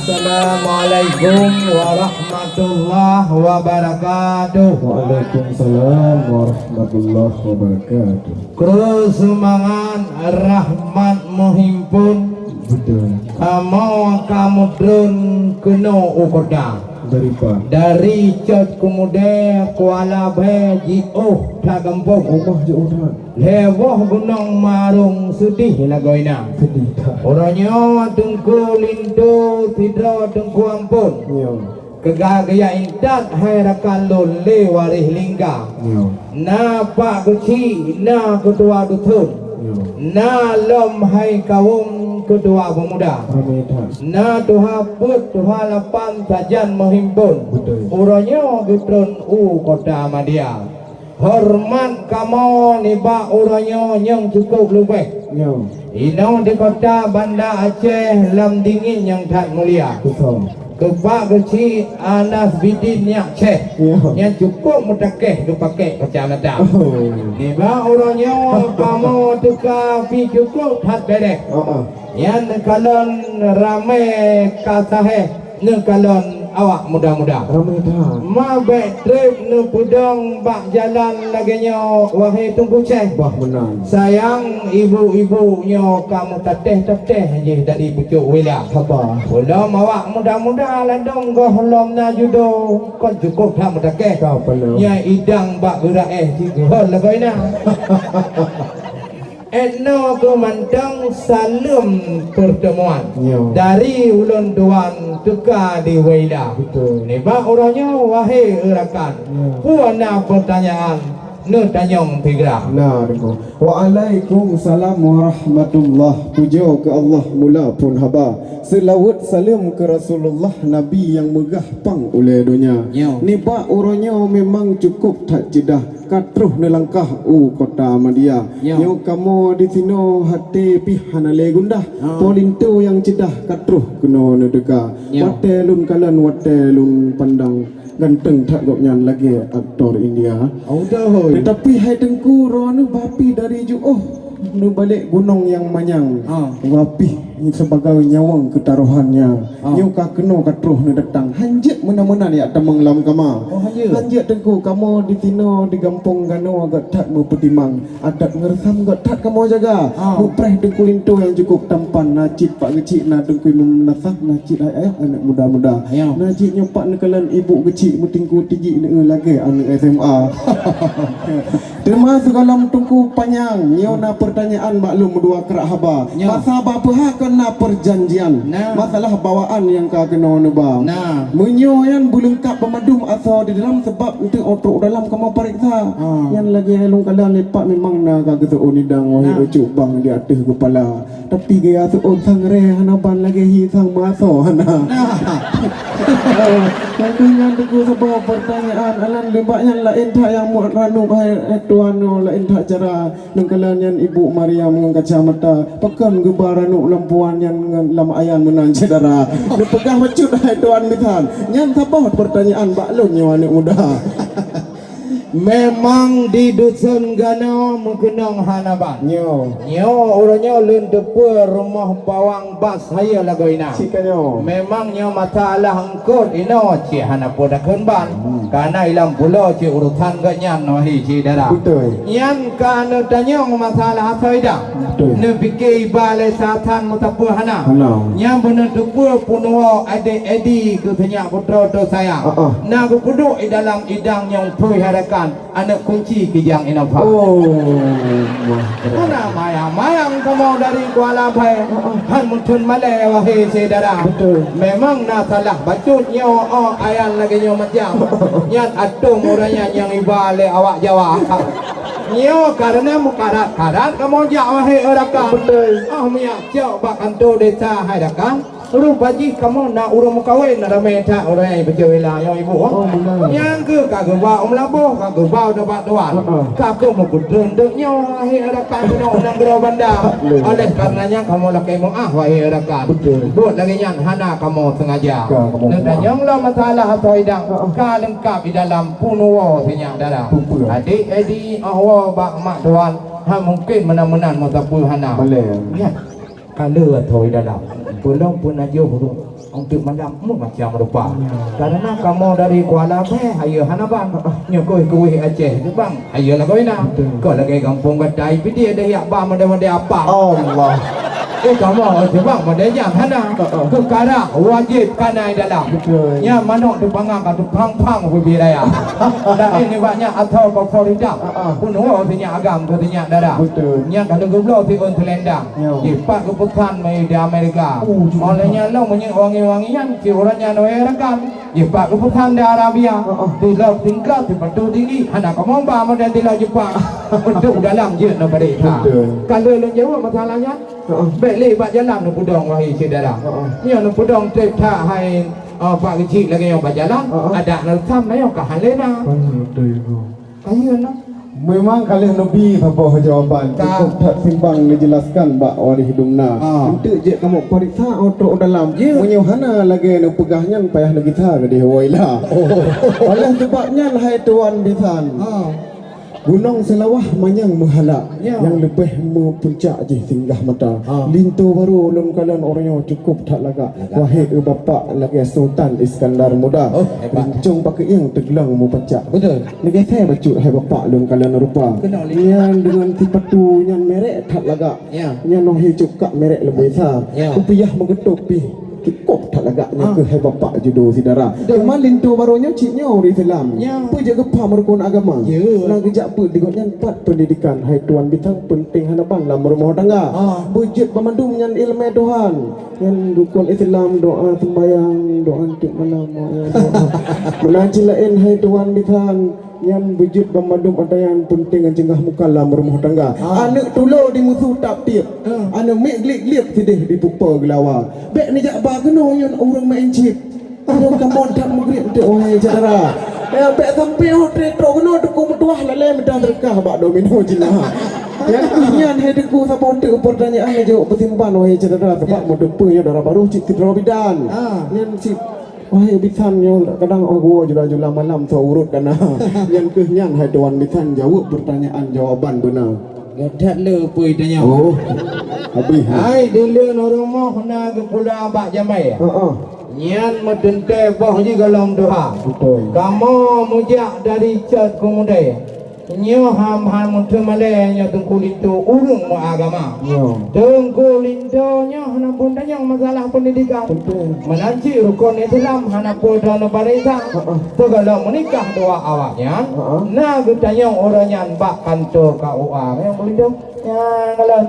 Assalamualaikum warahmatullahi wabarakatuh. Waalaikumsalam warahmatullahi wabarakatuh. Kesemangat rahmat menghimpun. Betul. Kamu drone kena ukoda. Dari Cot Kemudian Kuala Beji tak gempung jauh dah. lewah gunung marung sedih lagoina Sedih tak. orangnya tengku lindo tidra tengku ampun Yo. kegagaya intat hai rakan le warih lingga Yo. na pak kecil na ketua dusun Yo. na lom hai kaum kedua pemuda Ramai tak. na tuha put tuha lapan sajan menghimpun Betul. uranya gitron kota Madia hormat kamu niba uranya yang cukup lebih Yo. ino di kota Banda Aceh lam dingin yang tak mulia Betul. kepak kecil Anas Bidin yang Aceh Yo. yang cukup mutakeh dipakai kecamatan Oh. niba uranya kamu tuka pi cukup hat bedek yang kalon ramai kasahe ne kalon awak muda-muda Ramai tak. ma baik trip ne pudong bak jalan laginya wahai tunggu ceh Bah menang. sayang ibu-ibunya kamu teteh-teteh je dari pucuk wila Sabar. belum awak muda-muda ladong go holom na judo kon cukup tak mutakeh Kau perlu. nya idang bak gerak hol lagoina Etno kumantang salam pertemuan Yo. dari ulun tuan teka di Waida. Betul. Neba orangnya wahai rakan. Ya. Puana pertanyaan ne tanyong tigra. Nah, dengar. Waalaikumsalam warahmatullahi. Puja ke Allah mula pun haba. Selawat salam ke Rasulullah Nabi yang megah pang oleh dunia. Yo. Ni ba orangnya memang cukup tak jedah. Katruh nelangkah kota Madia. Yo. Yo kamu di sino hati pihanale gundah. Polinto yang jedah katruh kena nedeka. Yo. Wate lun kalan wate lun pandang ganteng tak gopnyan lagi aktor India. Audah. Tetapi hai tengku rono bapi dari nu balik gunung yang manyang. Wapi sebagai nyawang ketaruhannya. Nyu ka keno katruh nu datang. Hanjet mena-mena ya tamang lam kama. Hanjet tengku kamu di tino di gampung gano agak tak berpetimang. Adat ngersam agak tak kamu jaga. Mupreh tengku linto yang cukup tampan. Nacit pak kecil na tengku menasak nacit ayah anak muda-muda. Nacit nyopak nekalan ibu kecil mutingku tiji lagi anak SMA. Termasuk dalam tungku panjang nyona pertanyaan maklum dua kerak haba. Masa apa kena perjanjian. Masalah bawaan yang ka kena neba. Menyoyan bulengkap pemadum asal di dalam sebab itu otrok dalam kamu periksa. Yang lagi helung kalian lepak memang na ka ketu nidang wahai cubang di atas kepala. Tapi gaya tu sang re hanaban lagi hisang maso hana. Aku ingat aku sebab pertanyaan alam lebaknya lain tak yang muat ranu bahaya tuan lain tak cara nengkalan yang ibu Maryam dengan kacamata pekan gebar ranu lampuan yang lam ayan menan cedera dipegang mecut hai tuan mitan nyan sabah pertanyaan baklun nyawa anak muda. Memang di dusun Gano mengenang hanaban. Nyo orangnya lun depan rumah bawang bas saya lagoina. Sikanyo. Memang nyo masalah angkut ino ci hanapo dak kenban. Karena ilam pulau ci urutan ganyan no hi ci dara. Betul. Yang kana tanyong masalah faida. Betul. Ne fikir balai satan mutapu hana. Yang benar depan punuo edi ke tanya putra to saya. Na ku puduk di dalam idang yang pui harakan anak kunci kijang inapa. Mana mayang kamu dari Kuala Bai han mutun Malay wahai saudara. Betul. Memang nak salah bacutnya ayan lagi nyo macam. Yang atung orangnya yang ibale awak Jawa. Nyo karena mukarat kamu jak wahai orakan. Betul. Miak jauh bak kantor desa hai rakan. Rupa ji kamu nak urung kawin nak ramai tak orang yang berjawila yang ibu. Yang ke kagak bawa labuh kagak bawa dapat tuan. Kagak mau kudun deknya wahai rakan kena orang gerau bandar. Oleh karenanya kamu laki wahai rakan. Buat lagi yang hana kamu sengaja. Dan yang lah masalah atau idang ka lengkap di dalam punuwa senyap darah. Adik ahwa bak mak tuan mungkin menan-menan mau tapu hana. Ya. Kalau atau dalam pulang pun aja huruf untuk mendamu macam rupa. Karena kamu dari Kuala Lumpur, ayo hana bang, nyokoi Aceh tu bang, ayo lah kau ina. Kau lagi kampung Kedai, pidi ada yak bang, ada apa? Allah. Kamu tu bang, ada yang hana. Kekara wajib kanai dalam. Nya manok tu pangang, tu pang berbiraya. Dan ini banyak atau kau Florida. Punuh tinya agam, tinya darah. Nya kalau gublo ti on telendang. Jipat keputusan di Amerika. Olehnya lo punya wangi-wangian, si orangnya no erakan. Jipat keputusan di Arabia. Di laut tingkat, di batu tinggi. Anak kamu bang, ada di laut Jepang. Untuk dalam je no mereka. Kalau lo jawab masalahnya, balik bak jalan no pudong wahai saudara. Nya no pudong trip tak hai pak kecil lagi yang bak jalan. Ada no sam na yang kahalena. Ayo no. Memang kalian Nabi apa jawapan cukup tak simbang dijelaskan bak wali hidungna. Untuk je kamu periksa auto dalam. Menyuhana lagi no pegahnya payah lagi ta ke dia wailah. Oleh sebabnya hai tuan bisan. Gunung Selawah manyang menghalak yang lebih puncak je singgah mata. Lintu baru ulun kalian orangnya cukup tak lagak. Wahid bapa lagi Sultan Iskandar Muda. Rincung pakai yang teglang mu pecak. Betul. Lagi saya bacut hai bapa ulun kalian rupa. Yang dengan tipe tu yang merek tak lagak. Yang noh hicup kak merek lebih besar. Rupiah mengetuk pi. Cukup tak lagaknya ke hai bapa judo saudara. Memang lintu barunya ciknya orang Islam. Apa je kepa merukun agama. Nak kejap apa digotnya 4 pendidikan hai tuan bintang penting hadapan dalam rumah tangga. Bujut pemandu yang ilmu Tuhan. Yang rukun Islam doa sembahyang doa untuk malam. Menajilain hai tuan bintang yang wujud pemadum ada yang penting yang cengah muka dalam rumah tangga. Anak tulo di musuh tak tiap. Anak mek glip sedih di pupa gelawa. Bek ni jak ba kena yon orang main chip. Anak kampung tak mugrip untuk wahai saudara. Bek sampai hotel tro kena dukung tuah lele medan terkah bak domino jinah. Yang inyan hai deku sapa untuk pertanyaan jawab pertimbangan wahai saudara sebab modempe ya darah baru cik tidro bidan. Yang cik wahai bisan yang kadang gua jula-jula malam so urut kana. Yang kehnyan hai tuan bisan jawab pertanyaan jawaban benar. Gadak le pui tanya. Habis. Hai dulu normo na ke pula bak jamai. Nyan medente boh ji galom doa. Betul. Kamu mujak dari cat komudai. Nyo ham mutu malay nyo tungku lintu urung mo agama. Tungku lintu nyo hanapun danyang masalah pendidikan. Menanci rukun Islam hanapun dana barisa. Tu kalau menikah dua awaknya, na gutanyang orangnya bak kantor KUA yang lintu. Ya kalau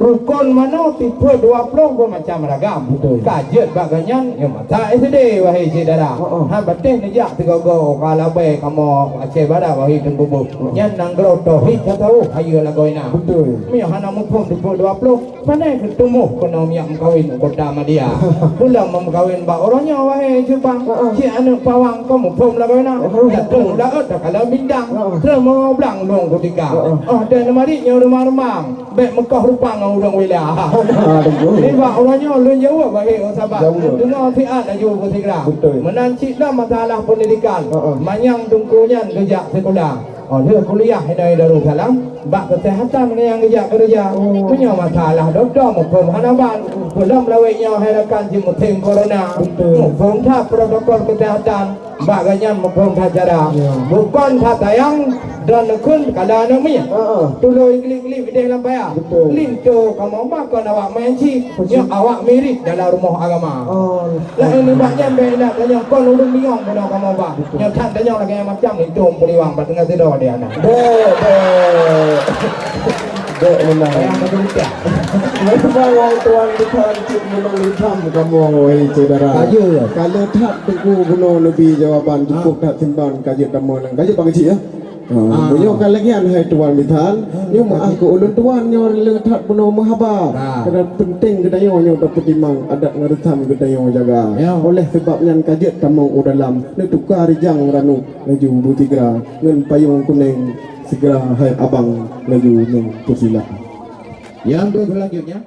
rukun mana tipe 20 pun macam ragam. Kajet baganyan ya mata SD wahai saudara. Ha betih nejak tiga-go kalau baik kamu Aceh Barat wahai tengkubu. Nyan nang groto hit tahu ayo la goina. Betul. Mi hana mupung tipe 20 pandai ketemu kono miak kawin kota Madia. Pulang memkawin ba orangnya wahai Jepang. Si anak pawang kamu pun la goina. Datang daat kalau bindang. Terus mau blang long ketika. Dan mari nyo rumah-rumah. Baik Mekah rupang orang wilayah. Ini pak orangnya lu jawab bagi sahabat. Dengar fiat aja bersikap. Menanci dah masalah pendidikan. Manyang tungkunya kerja sekolah. Dia kuliah dari Darussalam. Bak kesehatan yang kerja. Punya masalah doktor mumpung hanaban. Belum lawainya herakan musim corona. Mumpung tak protokol kesehatan. Bak ganyan mumpung tak cara. Bukan tak tayang. Dan kun kada nami tuloi glik-glik di dalam bayar linto kamu makan awak main ci yang awak mirip dalam rumah agama lah ini banyak benda yang kon urung liang pada kamu ba yang tak tanya lagi macam itu periwang batengah tidur dia anak dek menang yang betul tak wahai tuan Tuhan cik menolitham kamu wahai saudara kalau tak tengku guna lebih jawapan cukup tak timbang kaji kamu nang kaji bang cik ya. Punya kan lagi hai tuan bitan, yo mak aku ulun tuan nyo letak puno mahaba. Kerana penting kedayo nyo dapat timang adat ngarutam kedayo jaga. Oleh sebabnya kajet kamu dalam ne tukar jang ranu laju butigra ngen payung kuning segera hai abang laju neng pusila. Yang selanjutnya